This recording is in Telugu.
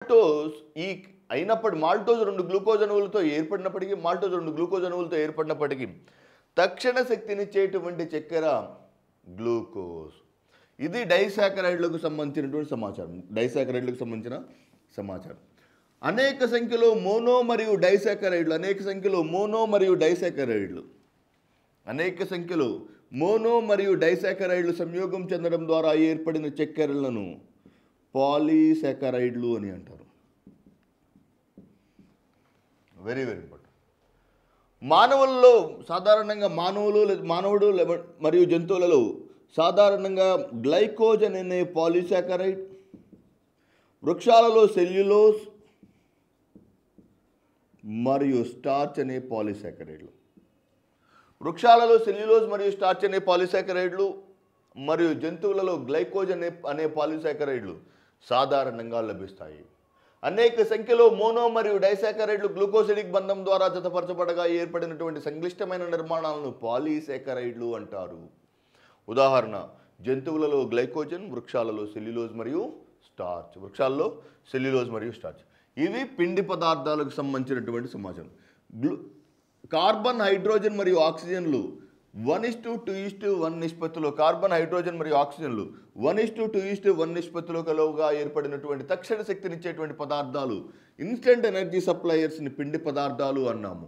మాల్టోస్ ఈ అయినప్పటి మాల్టోస్ 2 గ్లూకోజ్ అణువులతో ఏర్పడినప్పటికీ తక్షణ శక్తినిచ్చేటువంటి చక్కెర గ్లూకోజ్. ఇది డైసాకరైడ్లకు సంబంధించిన సమాచారం. అనేక సంఖ్యలో మోనో మరియు డైసాకరైడ్లు సంయోగం చెందడం ద్వారా ఏర్పడిన చక్కెరలను పాలీసాకరైడ్లు అని అంటారు. Very very important. మానవుడు మరియు జంతువులలో సాధారణంగా గ్లైకోజన్ అనే పాలీసాకరైడ్, వృక్షాలలో సెల్యులోజ్ మరియు స్టార్చ్ అనే పాలీసాకరైడ్లు మరియు జంతువులలో గ్లైకోజన్ అనే పాలీసాకరైడ్లు సాధారణంగా లభిస్తాయి. అనేక సంఖ్యలో మోనో మరియు డైసాకరైడ్లు గ్లూకోసిడిక్ బంధం ద్వారా జతపరచబడగా ఏర్పడినటువంటి సంక్లిష్టమైన నిర్మాణాలను పాలీసాకరైడ్లు అంటారు. ఉదాహరణ: జంతువులలో గ్లైకోజన్, వృక్షాలలో సెల్యులోజ్ మరియు స్టార్చ్. ఇవి పిండి పదార్థాలకు సంబంధించినటువంటి సమాచారం. కార్బన్, హైడ్రోజన్ మరియు ఆక్సిజన్లు 1:2:1 నిష్పత్తిలో కలువగా ఏర్పడినటువంటి తక్షణ శక్తినిచ్చేటువంటి పదార్థాలు ఇన్స్టెంట్ ఎనర్జీ సప్లయర్స్ని పిండి పదార్థాలు అన్నాము.